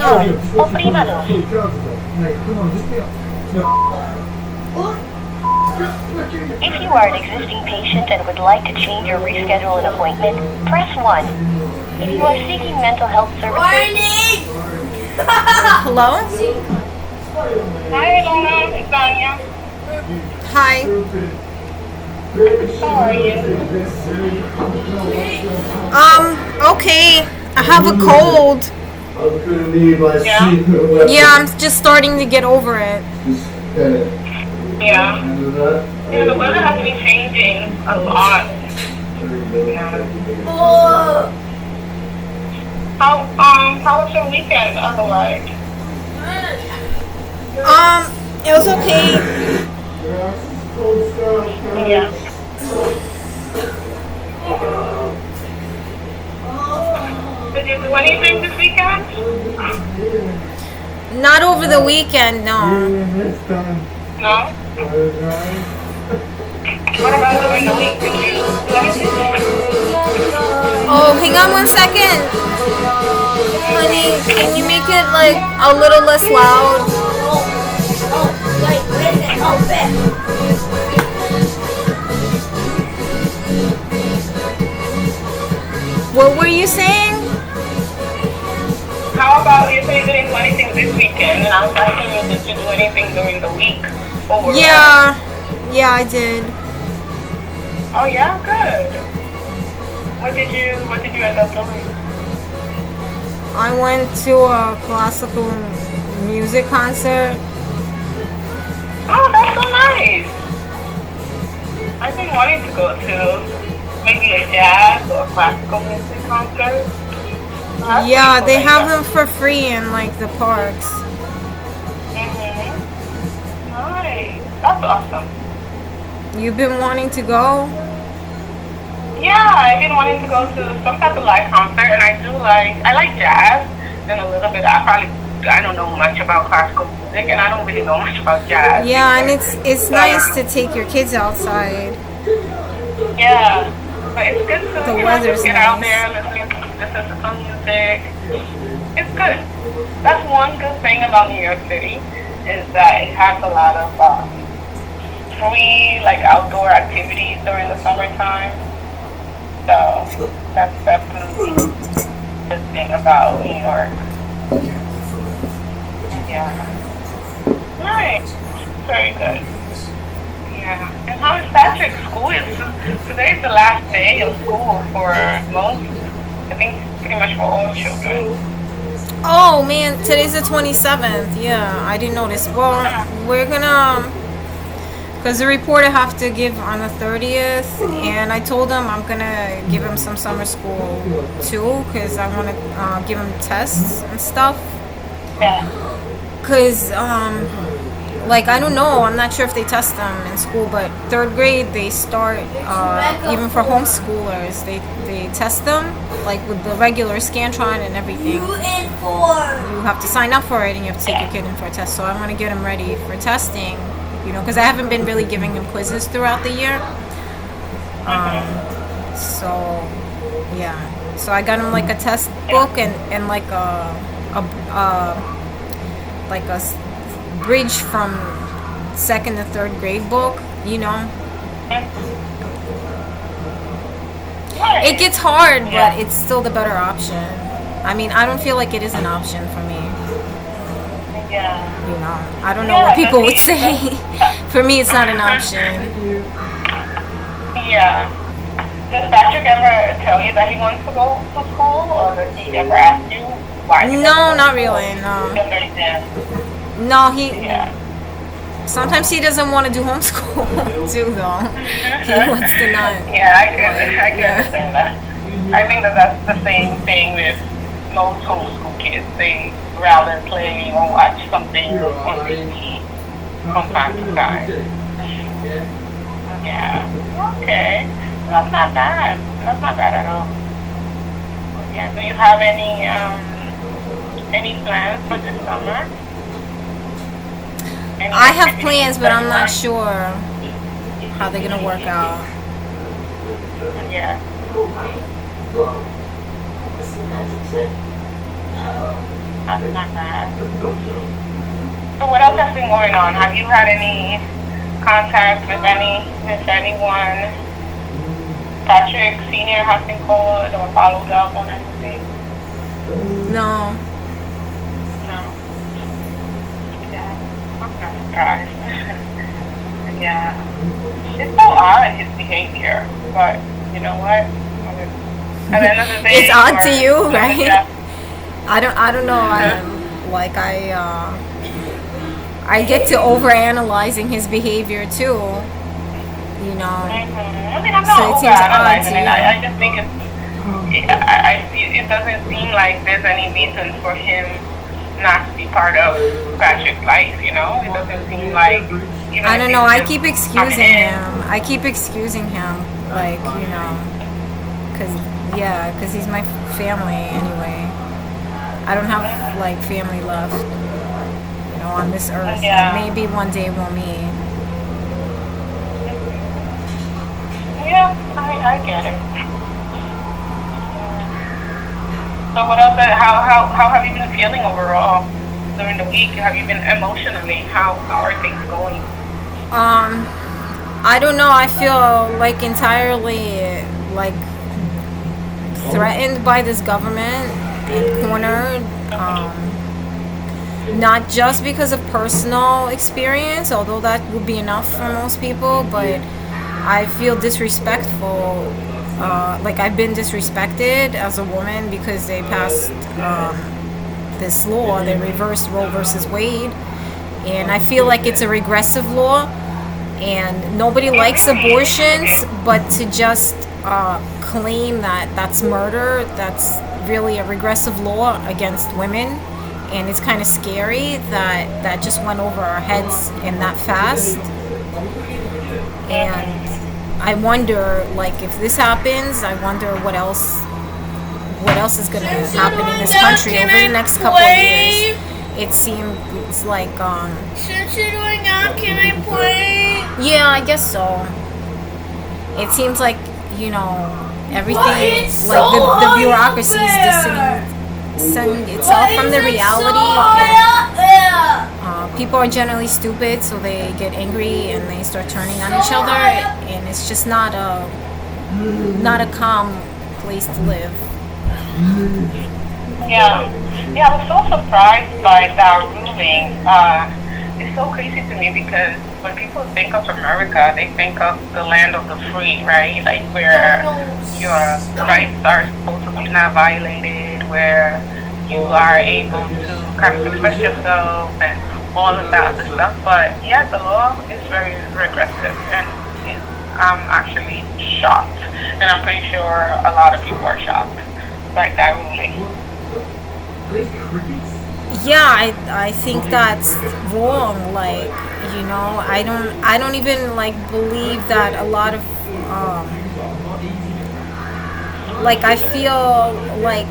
Oprímalo. If you are an existing patient and would like to change or reschedule an appointment, press 1. If you are seeking mental health services... Hello? Hi, Ilona. It's Anya. Hi. How are you? Okay. I have a cold. Yeah? Yeah, I'm just starting to get over it. Yeah. Yeah, the weather has been changing a lot. Yeah. How was your weekend otherwise? It was okay. Yeah. Did you do anything this weekend? Not over the weekend, no. No? What about during the week? Did you do anything? Oh, hang on 1 second. Honey, can you make it like a little less loud? What were you saying? How about you say you didn't do anything this weekend? And I was asking you, did you do anything during the week? Overall? Yeah, I did. Oh yeah, good. What did you end up doing? I went to a classical music concert. Oh, that's so nice. I've been wanting to go to maybe a jazz or classical music concert. Well, Yeah, they have them for free in like the parks. Nice. That's awesome. You've been wanting to go? Yeah, I've been wanting to go to some type of live concert, and I like jazz, and a little bit. I don't know much about classical music, and I don't really know much about jazz. Yeah, and it's nice to take your kids outside. Yeah, but it's good to The just weather's get out nice. there, listen to some music. It's good. That's one good thing about New York City is that it has a lot of free like outdoor activities during the summertime. So that's definitely the thing about New York. Yeah. Nice. Very good. Yeah. And how is Patrick's school? Today's the last day of school for most. I think pretty much for all children. Oh man, today's the 27th. Yeah, I didn't notice. Well, we're gonna, because the report I have to give on the 30th, and I told him I'm gonna give him some summer school too, because I want to give him tests and stuff. Yeah. Because, like, I don't know, I'm not sure if they test them in school, but 3rd grade they start, even for homeschoolers, they test them, like with the regular Scantron and everything. You have to sign up for it and you have to take your kid in for a test. So I want to get him ready for testing, you know, because I haven't been really giving him quizzes throughout the year. So, yeah. So I got him like a test book and like a bridge from 2nd to 3rd grade book, you know. It gets hard, but it's still the better option. I mean, I don't feel like it is an option for me. Yeah. You know, I don't know what people would say. For me, it's not an option. Yeah. Does Patrick ever tell you that he wants to go to school, or does he ever ask you why? No, not really. No. No, Yeah. sometimes he doesn't want to do homeschool too, though. He wants to not. Yeah, I can understand that. I think that's the same thing with most homeschool kids. They rather play or watch something on TV from time to time. Yeah. Okay. That's not bad. That's not bad at all. Yeah. Do you have any plans for this summer? I have plans, but I'm not sure how they're gonna work out. Yeah. That's not bad. So what else has been going on? Have you had any contact with anyone? Patrick Senior has been called or followed up on anything? No. No. Yeah. I'm not surprised. Yeah. It's so odd his behavior, but you know what? At the end of the day, It's odd to you, right? Yeah. I don't know. I get to overanalyzing his behavior too. You know. Mm-hmm. I mean, I'm So not it seems odd overanalyzing to it. you. I just think it doesn't seem like there's any reason for him not to be part of Patrick's life. You know, it doesn't seem like. Even I if don't he's know. I just keep coming excusing in. him. I keep excusing him, like, you know, cause he's my family anyway. I don't have like family left, you know, on this earth. Yeah. Maybe one day we'll meet. Yeah, I get it. So what else? How have you been feeling overall during the week? Have you been emotionally? How are things going? I don't know. I feel like entirely like threatened by this government and cornered. Not just because of personal experience, although that would be enough for most people, but I feel disrespectful. Like I've been disrespected as a woman because they passed this law. They reversed Roe versus Wade, and I feel like it's a regressive law. And nobody likes abortions, but to just claim that that's murder, that's really a regressive law against women. And it's kind of scary that just went over our heads in that fast. And I wonder, like, if this happens, I wonder what else is going to happen in this country over the next couple of years. It seems like Since you're going out, can I play? yeah, I guess so. It seems like, you know, everything, like the bureaucracy is distancing itself from the reality. People are generally stupid, so they get angry and they start turning on each other, and it's just not a calm place to live. Yeah, I was so surprised by that ruling. It's so crazy to me because when people think of America, they think of the land of the free, right? Like where your rights are supposed to be not violated, where you are able to kind of express yourself and all of that other stuff. But yeah, the law is very regressive, and I'm actually shocked, and I'm pretty sure a lot of people are shocked by that ruling. Yeah, I think that's wrong. Like, you know, I don't even like believe that a lot of like I feel like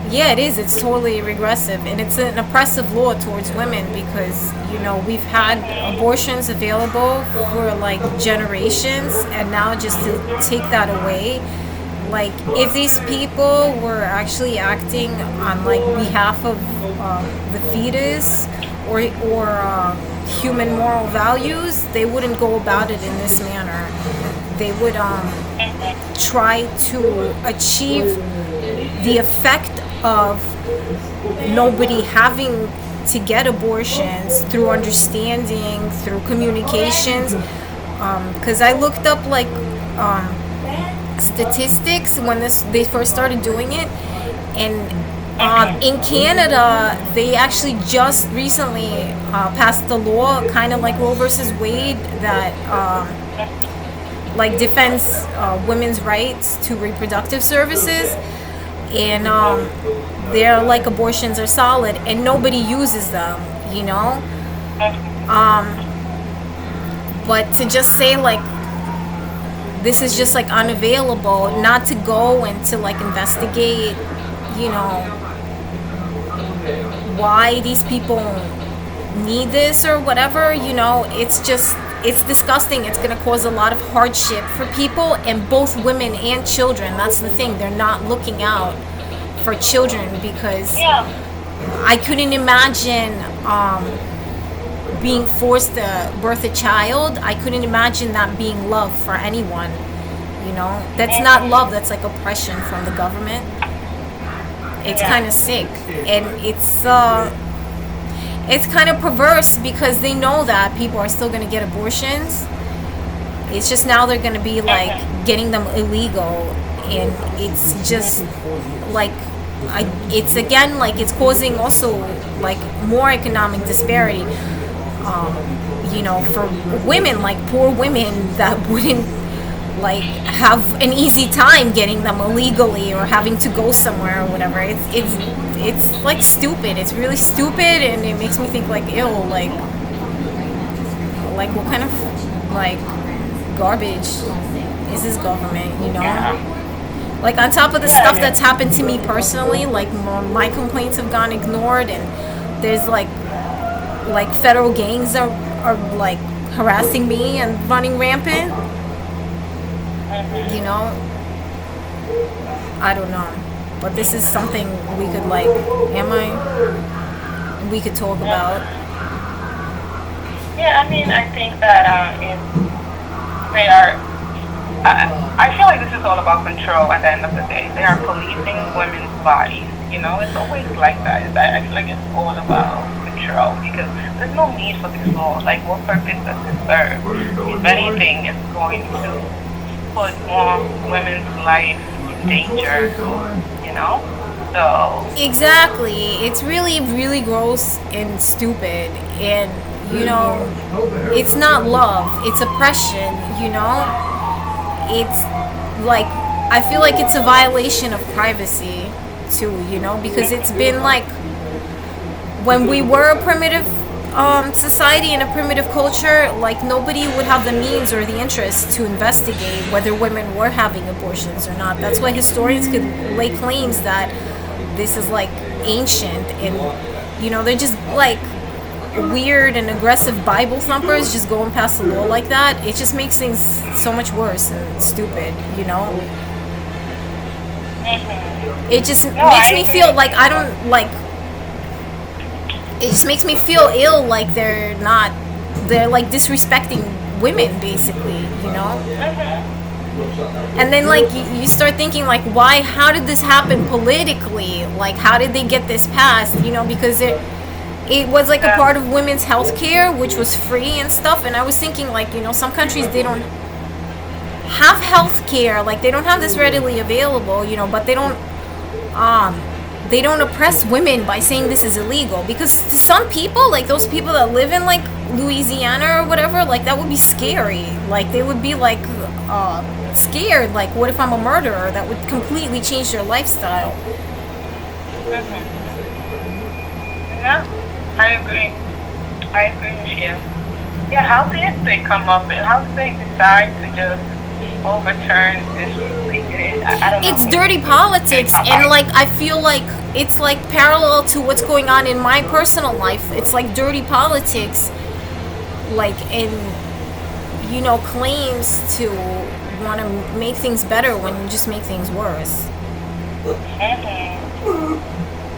yeah, it is. It's totally regressive, and it's an oppressive law towards women because, you know, we've had abortions available for like generations, and now just to take that away. Like, if these people were actually acting on like behalf of the fetus or human moral values, they wouldn't go about it in this manner. They would try to achieve the effect of nobody having to get abortions through understanding, through communications. Because I looked up like statistics when they first started doing it, and in Canada they actually just recently passed the law, kind of like Roe versus Wade, that like defends women's rights to reproductive services, and they're like abortions are solid and nobody uses them, you know. But to just say like this is just like unavailable, not to go and to like investigate, you know, why these people need this or whatever, you know, it's disgusting. It's going to cause a lot of hardship for people, and both women and children. That's the thing. They're not looking out for children because I couldn't imagine being forced to birth a child. I couldn't imagine that being love for anyone. You know, that's not love. That's like oppression from the government. It's kind of sick, and it's kind of perverse because they know that people are still going to get abortions. It's just now they're going to be like getting them illegal, and it's just like it's again like it's causing also like more economic disparity. You know, for women, like poor women that wouldn't like have an easy time getting them illegally or having to go somewhere or whatever. It's like stupid. It's really stupid, and it makes me think like, ew, like what kind of like garbage is this government, you know? Like on top of the stuff that's happened to me personally, like my complaints have gone ignored, and there's like federal gangs are like harassing me and running rampant. You know, I don't know, but this is something we could like, we could talk about. Yeah, I mean, I think that if they are, I feel like this is all about control at the end of the day. They are policing women's bodies, you know, it's always like that. I feel like it's all about control because there's no need for these laws. Like, what purpose does it serve? If anything, it's going to put more women's life in danger, you know? So Exactly. It's really, really gross and stupid, and you know, it's not love, it's oppression, you know? It's like, I feel like it's a violation of privacy too, you know, because it's been like, when we were a primitive society and a primitive culture, like nobody would have the means or the interest to investigate whether women were having abortions or not. That's why historians could lay claims that this is like ancient, and you know, they're just like weird and aggressive Bible thumpers just going past the law like that. It just makes things so much worse and stupid, you know? It just makes me feel like I don't like, it just makes me feel ill, like they're like disrespecting women basically, you know? And then like you start thinking like, how did this happen politically? Like, how did they get this passed? You know, because it was like a part of women's health care, which was free and stuff. And I was thinking like, you know, some countries, they don't have health care, like they don't have this readily available, you know, but they don't oppress women by saying this is illegal, because to some people, like those people that live in like Louisiana or whatever, like that would be scary. Like they would be like scared, like what if I'm a murderer? That would completely change their lifestyle. Yeah, I agree with you. Yeah, how did they come up with, how did they decide to just overturn this? I don't know. It's dirty politics, and like I feel like it's like parallel to what's going on in my personal life. It's like dirty politics, like in, you know, claims to want to make things better when you just make things worse.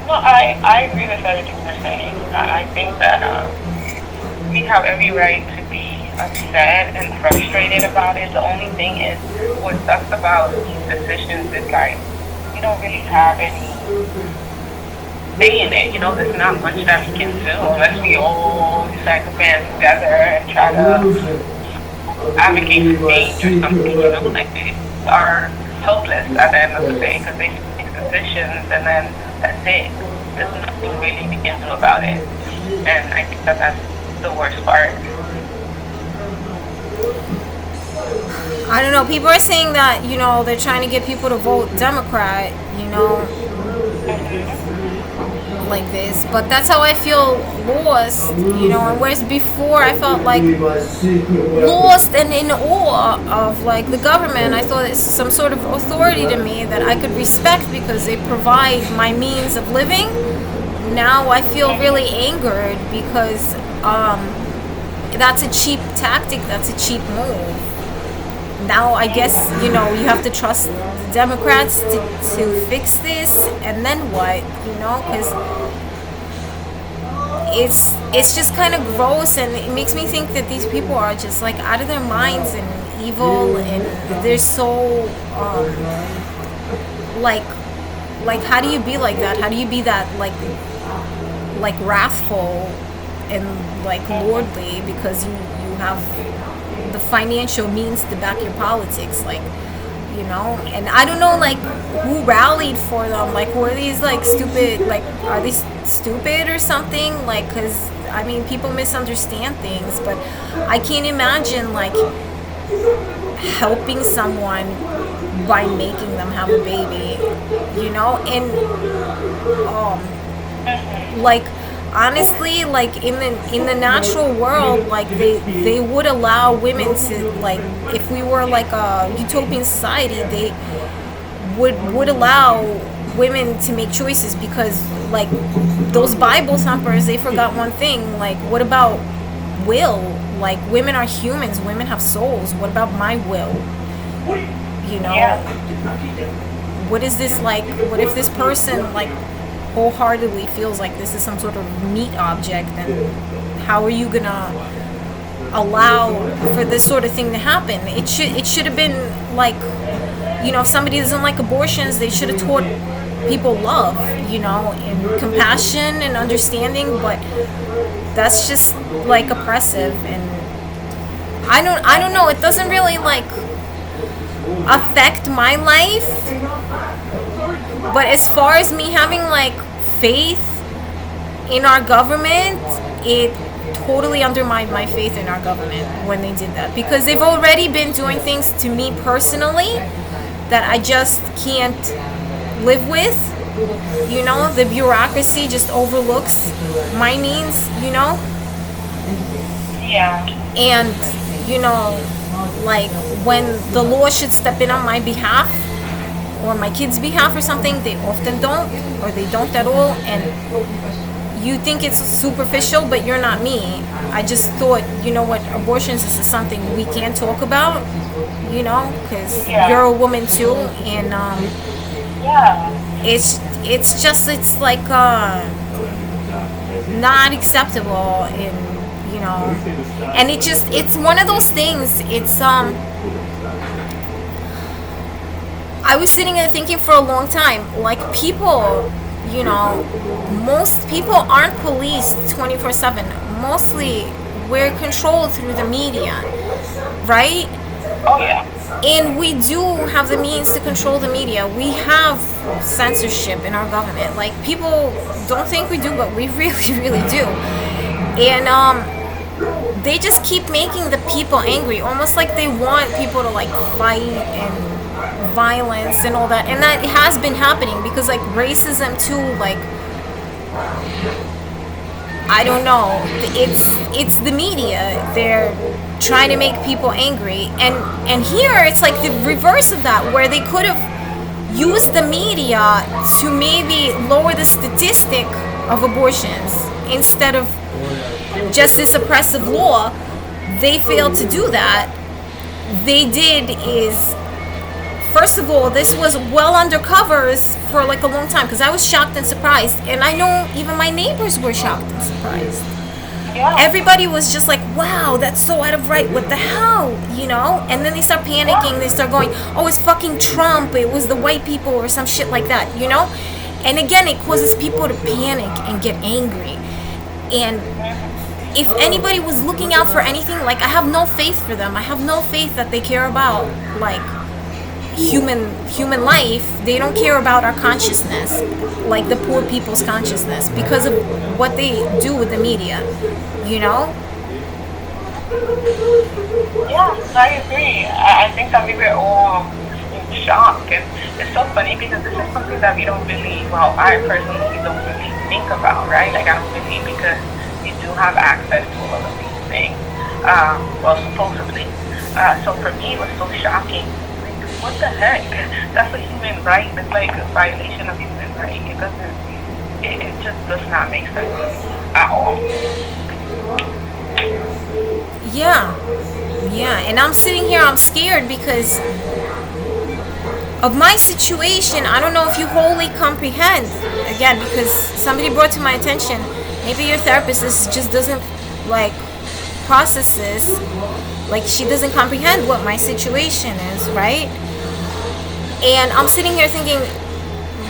No, I agree with everything you're saying. I think that we have every right to be upset and frustrated about it. The only thing is, what sucks about these decisions is like, we don't really have any say in it. You know, there's not much that we can do unless we all decide to band together and try to advocate for change or something. You know, like they are helpless at the end of the day because they make decisions and then that's it. There's nothing really we can do about it. And I think that that's the worst part. I don't know. People are saying that, you know, they're trying to get people to vote Democrat, you know, like this. But that's how I feel lost, you know. And whereas before I felt like lost and in awe of like the government, I thought it's some sort of authority to me that I could respect because they provide my means of living. Now I feel really angered because that's a cheap tactic, that's a cheap move. Now I guess, you know, you have to trust the Democrats to fix this, and then what, you know, because it's just kind of gross, and it makes me think that these people are just like out of their minds and evil, and they're so like how do you be like that? How do you be that like wrathful and like lordly because you have the financial means to back your politics, like, you know? And I don't know, like, who rallied for them, like, who are these, like, stupid, like, are they stupid or something? Like, because I mean, people misunderstand things, but I can't imagine, like, helping someone by making them have a baby, you know? And like, honestly, like, in the natural world, like, they would allow women to, like, if we were like a utopian society, they would allow women to make choices, because, like, those Bible thumpers, they forgot one thing. Like, what about will? Like, women are humans, women have souls. What about my will? You know? Yeah. What is this, like, what if this person, like, wholeheartedly feels like this is some sort of meat object, and how are you gonna allow for this sort of thing to happen? It should have been like, you know, if somebody doesn't like abortions, they should have taught people love, you know, and compassion and understanding, but that's just like oppressive. And I don't know, it doesn't really like affect my life, but as far as me having like faith in our government, it totally undermined my faith in our government when they did that, because they've already been doing things to me personally that I just can't live with. You know, the bureaucracy just overlooks my needs, you know? Yeah. And, you know, like, when the law should step in on my behalf or my kids' behalf or something, they often don't, or they don't at all. And you think it's superficial, but you're not me. I just thought, you know what, abortions is something we can talk about, you know, because you're a woman too, and Yeah. it's like not acceptable, and, you know, and it's one of those things. It's I was sitting there thinking for a long time, like, people, you know, most people aren't policed 24/7. Mostly we're controlled through the media, right? Oh yeah. And we do have the means to control the media. We have censorship in our government. Like, people don't think we do, but we really, really do. And they just keep making the people angry, almost like they want people to like fight and violence and all that. And that has been happening, because like racism too, like, I don't know, it's the media. They're trying to make people angry, and here it's like the reverse of that, where they could have used the media to maybe lower the statistic of abortions instead of just this oppressive law. They failed to do that. They did is, first of all, this was well under covers for like a long time, because I was shocked and surprised, and I know even my neighbors were shocked and surprised. Yeah. Everybody was just like, wow, that's so out of right, what the hell, you know? And then they start panicking, they start going, oh, it's fucking Trump, it was the white people, or some shit like that, you know? And again, it causes people to panic and get angry. And if anybody was looking out for anything, like, I have no faith for them. I have no faith that they care about, like, human life. They don't care about our consciousness, like the poor people's consciousness, because of what they do with the media, you know? Yeah, I agree. I think that we were all in shock, and it's so funny because this is something that we don't really, well, I personally don't really think about, right? Like, I don't really, because you do have access to all of these things, well, supposedly. So for me, it was so shocking. What the heck? That's a human right. It's like a violation of human right. It just does not make sense at all. Yeah, and I'm sitting here, I'm scared because of my situation. I don't know if you wholly comprehend, again, because somebody brought to my attention Maybe your therapist just doesn't like process this, like she doesn't comprehend what my situation is, right? And I'm sitting here thinking,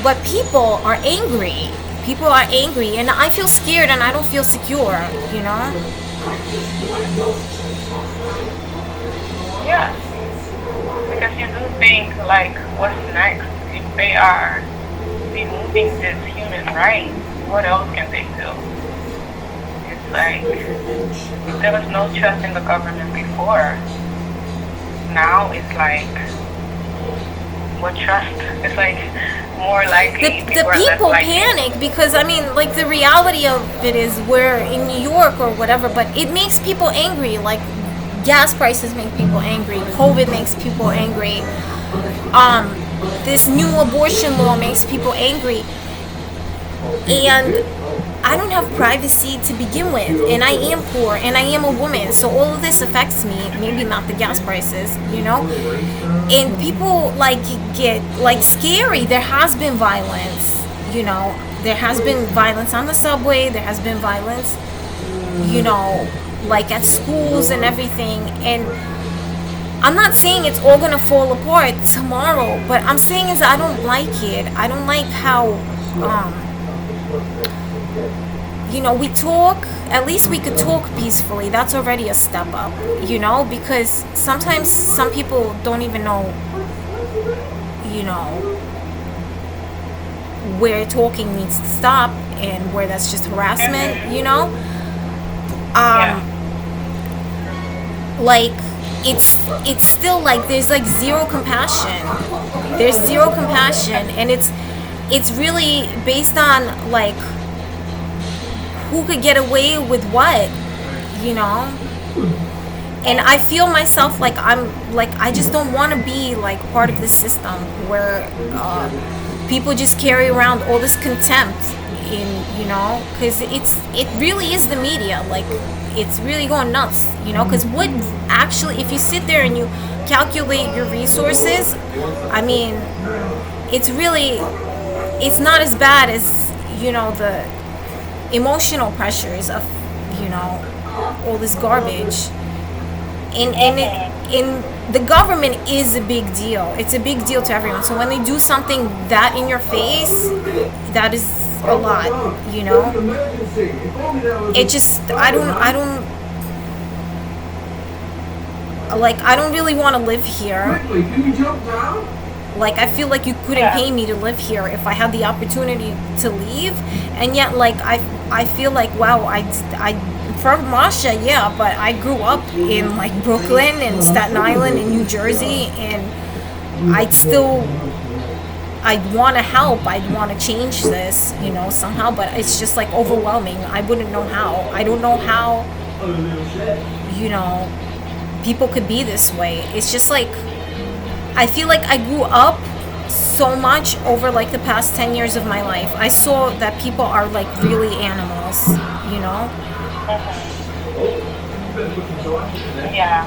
but people are angry. People are angry, and I feel scared and I don't feel secure, you know? Yeah. Because you do think, like, what's next? If they are removing this human right, what else can they do? It's like, there was no trust in the government before. Now it's like, what trust? It's like, more likely The people panic because, I mean, like, the reality of it is we're in New York or whatever, but it makes people angry. Like, gas prices make people angry. COVID makes people angry. This new abortion law makes people angry. And I don't have privacy to begin with, and I am poor, and I am a woman, so all of this affects me. Maybe not the gas prices, you know? And people, like, get, like, scary. There has been violence, you know? There has been violence on the subway. There has been violence, you know, like, at schools and everything. And I'm not saying it's all gonna fall apart tomorrow, but I'm saying is I don't like it. I don't like how, you know, we talk, at least we could talk peacefully. That's already a step up, you know, because sometimes some people don't even know, you know, where talking needs to stop and where that's just harassment, you know? Like, it's still like there's like zero compassion. There's zero compassion, and it's really based on like who could get away with what, you know? And I feel myself like I just don't want to be like part of this system where people just carry around all this contempt in, you know, because it really is the media. Like, it's really going nuts, you know, because what actually, if you sit there and you calculate your resources, I mean, it's not as bad as, you know, the emotional pressures of, you know, all this garbage. And the government is a big deal. It's a big deal to everyone. So when they do something that in your face, that is a lot, you know? It just, I don't really want to live here. Like, I feel like you couldn't pay me to live here if I had the opportunity to leave. And yet, like, I feel like, wow, I from Masha, yeah, but I grew up in, like, Brooklyn and Staten Island and New Jersey, and I'd want to help. I'd want to change this, you know, somehow, but it's just, like, overwhelming. I wouldn't know how. I don't know how, you know, people could be this way. It's just, like, I feel like I grew up so much over, like, the past 10 years of my life. I saw that people are, like, really animals, you know? Yeah.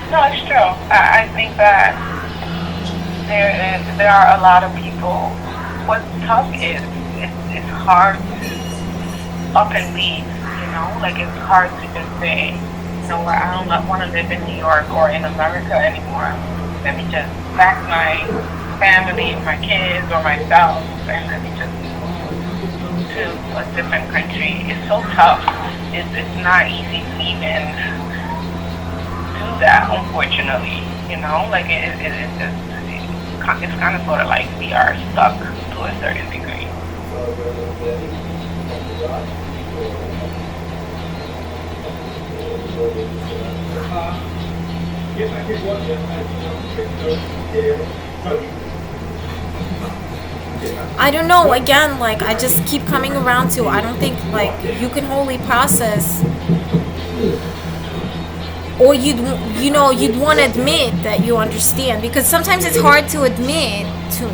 No, it's true. I think that there are a lot of people. What's tough is it's hard to up and leave, you know? Like, it's hard to just say, you know what, I don't want to live in New York or in America anymore. Let me just pack my family, my kids, or myself, and let me just move to a different country. It's so tough. It's not easy to even do that, unfortunately. You know, like it's kind of sort of like we are stuck to a certain degree. I don't know, again, like, I just keep coming around to, I don't think, like, you can wholly process, or you'd want to admit that you understand, because sometimes it's hard to admit, to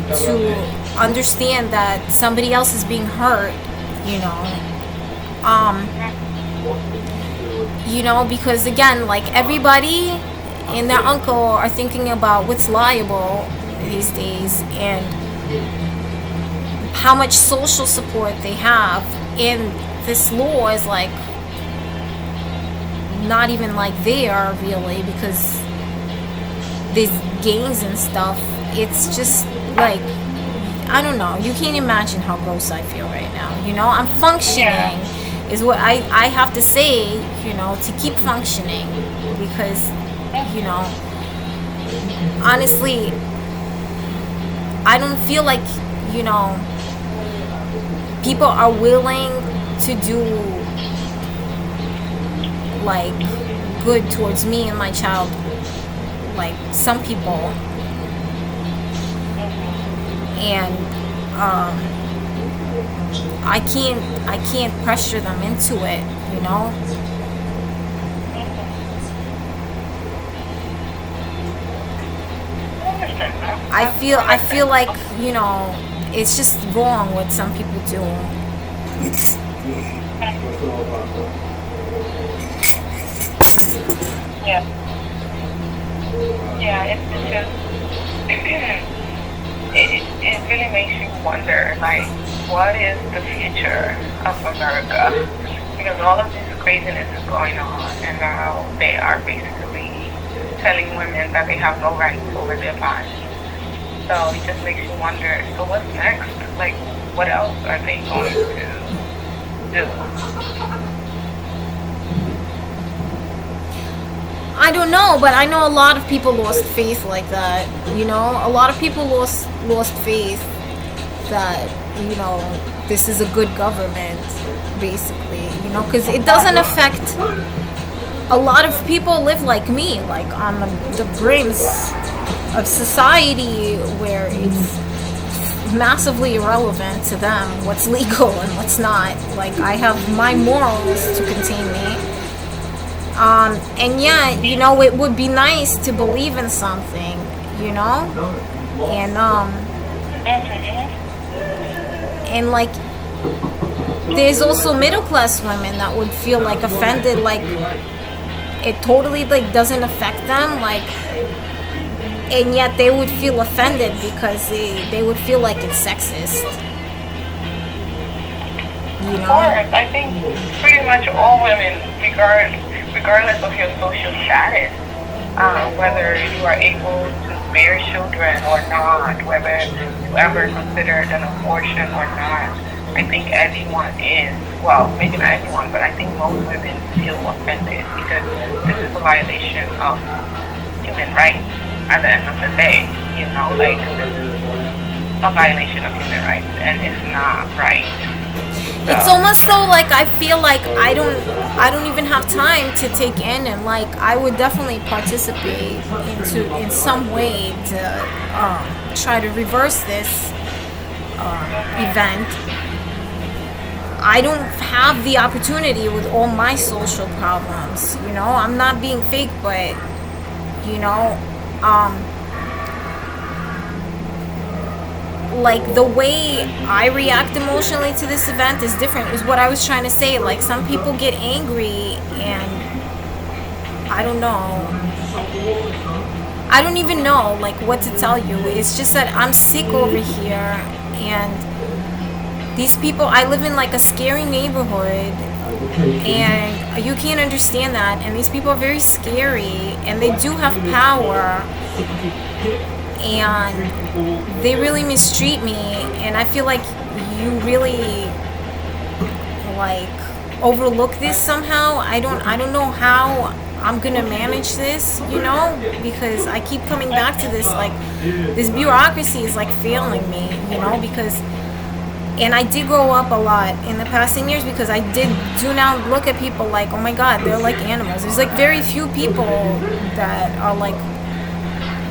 understand that somebody else is being hurt, because again, like, everybody and their uncle are thinking about what's liable these days, and how much social support they have, and this law is like not even like there really, because there's gangs and stuff. It's just like, I don't know, you can't imagine how gross I feel right now. I'm functioning is what I have to say, to keep functioning, because honestly, I don't feel like people are willing to do like good towards me and my child, like some people. And I can't pressure them into it. I feel like it's just wrong what some people do. Yeah. Yeah, it's just it really makes you wonder, like, what is the future of America? Because all of this craziness is going on, and now they are basically telling women that they have no rights over their bodies. So it just makes you wonder, so what's next? Like, what else are they going to do? I don't know, but I know a lot of people lost faith like that. A lot of people lost faith that this is a good government, basically. Because it doesn't affect a lot of people live like me, like on the brims of society, where it's massively irrelevant to them what's legal and what's not. Like, I have my morals to contain me. And yeah, it would be nice to believe in something, and like, there's also middle class women that would feel like offended, like it totally like doesn't affect them, like, and yet they would feel offended because they would feel like it's sexist. Of course, I think pretty much all women, regardless of your social status, whether you are able to bear children or not, whether you ever considered an abortion or not, I think everyone is, well, maybe not everyone, but I think most women feel offended because this is a violation of human rights at the end of the day, like, this is a violation of human rights, and it's not right. It's almost so like I feel like I don't even have time to take in, and like I would definitely participate in some way to try to reverse this event. I don't have the opportunity with all my social problems, I'm not being fake, but like the way I react emotionally to this event is different, is what I was trying to say. Like, some people get angry, and I don't even know like what to tell you. It's just that I'm sick over here, and these people, I live in like a scary neighborhood, and you can't understand that, and these people are very scary, and they do have power, and they really mistreat me, and I feel like you really like overlook this somehow. I don't know how I'm gonna manage this, because I keep coming back to this, like, this bureaucracy is like failing me, because, and I did grow up a lot in the past 10 years, because I do now look at people like, oh my god, they're like animals. There's like very few people that are like,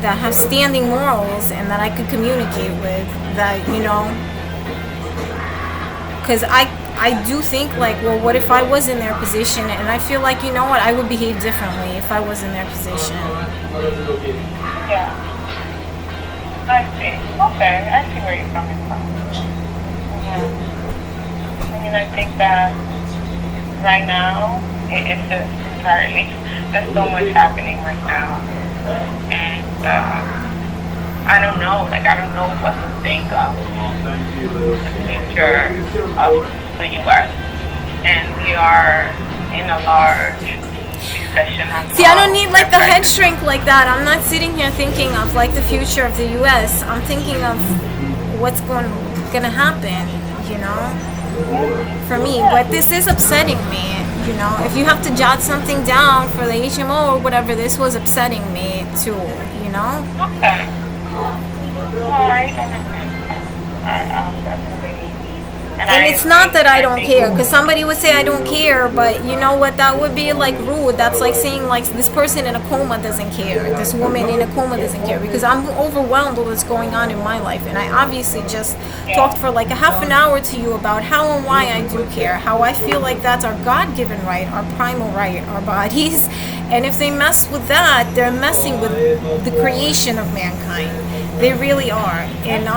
that have standing morals and that I could communicate with, that, because I do think like, well, what if I was in their position? And I feel like, what, I would behave differently if I was in their position. Yeah. I see. Okay, I see where you're coming from. I mean, I think that right now, it's just entirely, there's so much happening right now. And I don't know what to think of the future of the U.S. and we are in a large recession. See, I don't need like a head shrink like that. I'm not sitting here thinking of like the future of the U.S. I'm thinking of what's gonna happen, you know, for me. But this is upsetting me, you know. If you have to jot something down for the HMO or whatever, this was upsetting me too, you know. Okay. All right. Definitely. And it's not that I don't care, because somebody would say I don't care, but you know what, that would be like rude. That's like saying like this person in a coma doesn't care, this woman in a coma doesn't care, because I'm overwhelmed with what's going on in my life. And I obviously just talked for like a half an hour to you about how and why I do care, how I feel like that's our God-given right, our primal right, our bodies. And if they mess with that, they're messing with the creation of mankind. They really are. And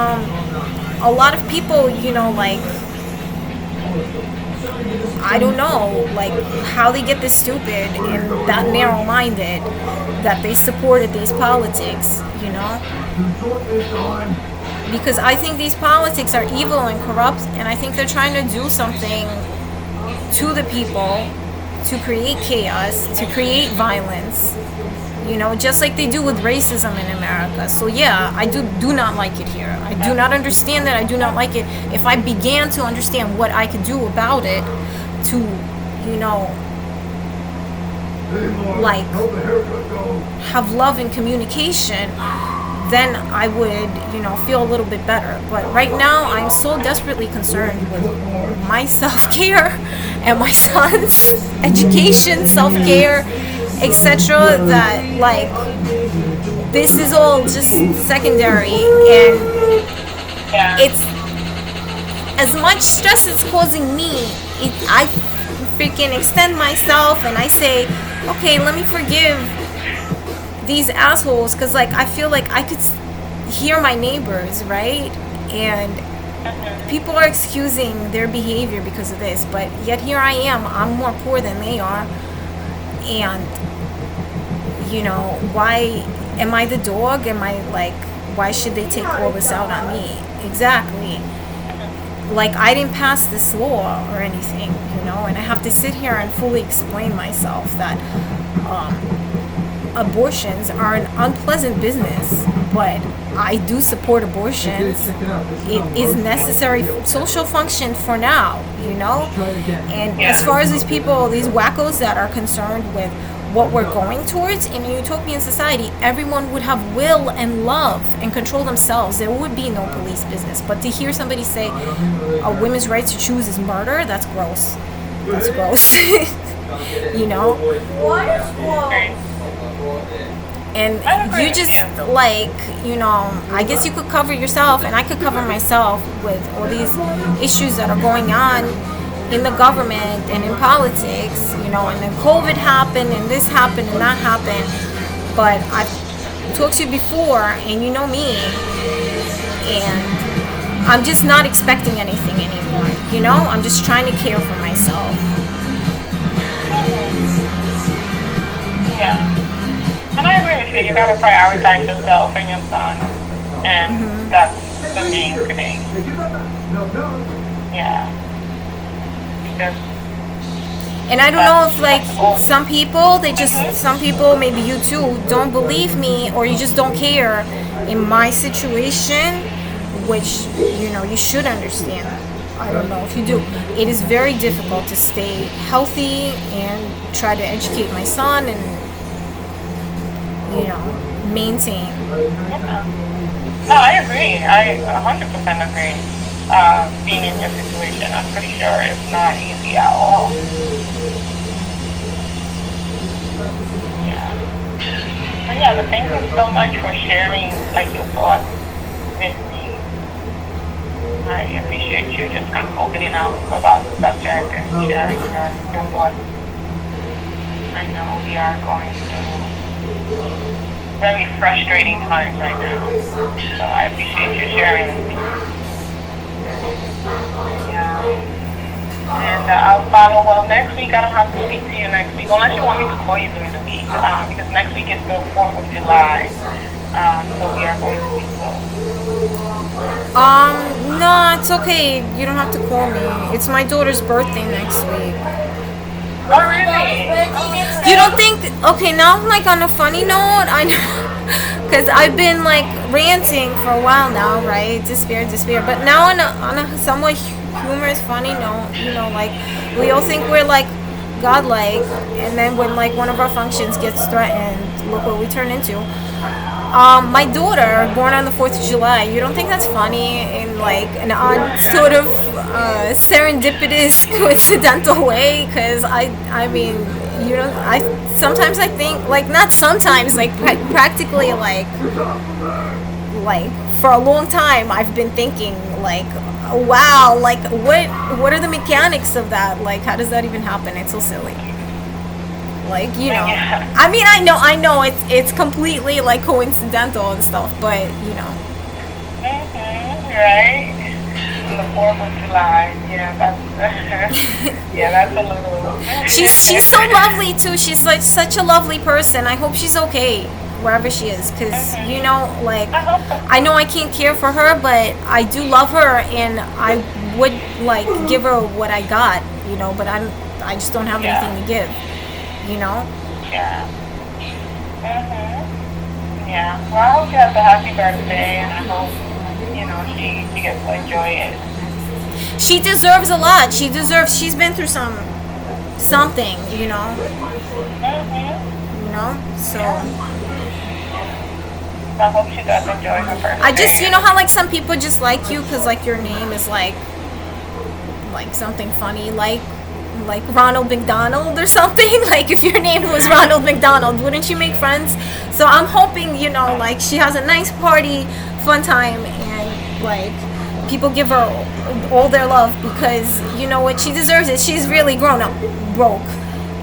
a lot of people, you know, like, I don't know, like, how they get this stupid and that narrow-minded that they supported these politics, you know? Because I think these politics are evil and corrupt, and I think they're trying to do something to the people to create chaos, to create violence, you know, just like they do with racism in America. So yeah, I do not like it here. I do not understand it. I do not like it. If I began to understand what I could do about it to, you know, like, have love and communication, then I would, you know, feel a little bit better. But right now, I'm so desperately concerned with my self-care and my son's education, self-care, etc., that, like, this is all just secondary. And it's, as much stress it's causing me, I freaking extend myself and I say, okay, let me forgive these assholes, because like I feel like I could hear my neighbors, right? And people are excusing their behavior because of this, but yet here I am, I'm more poor than they are. And you know, why am I the dog? Am I like, why should they take all this out on me? Exactly. Like, I didn't pass this law or anything, you know, and I have to sit here and fully explain myself that abortions are an unpleasant business, but I do support abortions. It is necessary social function for now, you know? And as far as these people, these wackos that are concerned with what we're going towards in a utopian society, everyone would have will and love and control themselves. There would be no police business. But to hear somebody say a woman's right to choose is murder, that's gross. That's gross. You know? And you just, like, you know, I guess you could cover yourself and I could cover myself with all these issues that are going on in the government and in politics, you know, and then COVID happened and this happened and that happened. But I've talked to you before and you know me, and I'm just not expecting anything anymore, you know? I'm just trying to care for myself. Yeah. And I agree with you. You gotta prioritize yourself and your son. And that's the main thing. Yeah. And I don't know if, like, some people, some people, maybe you too, don't believe me, or you just don't care in my situation, which, you know, you should understand. I don't know if you do. It is very difficult to stay healthy and try to educate my son and, you know, maintain. No, I agree. I 100% agree. Being in your situation, I'm pretty sure it's not easy at all. Yeah. But yeah, but thank you so much for sharing, like, your thoughts with me. I appreciate you just kind of opening up about the subject and sharing your thoughts. I know we are going through very frustrating times right now, so I appreciate you sharing with me. Yeah. And I'll follow. Well, next week I don't have to speak to you next week, unless you want me to call you during the week, because next week is the 4th of July. So we are going to be close. No, it's okay. You don't have to call me. It's my daughter's birthday next week. Oh, really? You don't think? Okay, now like on a funny note, I know, because I've been like ranting for a while now, right? Despair. But now on a somewhat humorous, funny note, like we all think we're like godlike, and then when like one of our functions gets threatened, look what we turn into. My daughter, born on the 4th of July, you don't think that's funny in like an odd sort of serendipitous, coincidental way? Because I mean, sometimes I think, like, not sometimes, like practically, like for a long time, I've been thinking, like, wow, like, what are the mechanics of that? Like, how does that even happen? It's so silly. Like, Yeah. I mean, I know it's completely like coincidental and stuff, but Right? The 4th of July. Yeah, that's yeah, that's a little. she's so lovely too. She's like such a lovely person. I hope she's okay wherever she is, because like, I know I can't care for her, but I do love her, and I would like give her what I got, but I just don't have anything to give. Yeah. Yeah. Well, I hope you have a happy birthday, and I hope she gets to enjoy it. She deserves a lot. She's been through something, so I hope she does enjoy her birthday. I just, how like some people just like you because like your name is like something funny, like Ronald McDonald or something. Like if your name was Ronald McDonald, wouldn't you make friends? So I'm hoping, like she has a nice party, fun time, and like people give her all their love, because you know what, she deserves it. She's really grown up broke,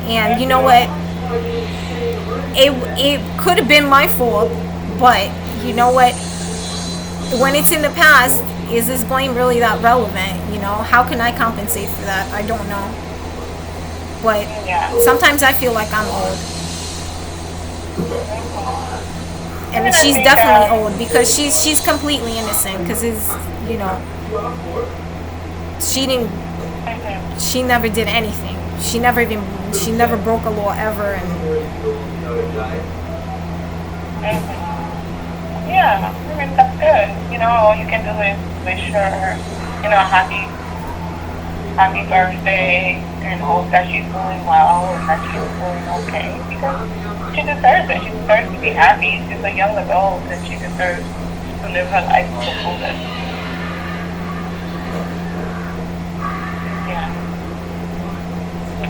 and you know what, it could have been my fault, but you know what, when it's in the past, is this blame really that relevant? How can I compensate for that? I don't know. But sometimes I feel like I'm old. And she's definitely old, because she's completely innocent, because she never did anything. She never broke a law ever, and yeah, I mean, that's good. All you can do is wish her, happy birthday, and hope that she's doing well and that she's doing okay, because she deserves it. She deserves to be happy. She's a young adult, and she deserves to live her life to the fullest. Yeah.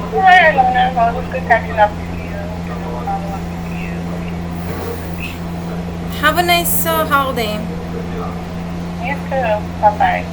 Alright, Luna. Well, it was good catching up with you. Following up with you. have a nice holiday. You too. Bye-bye.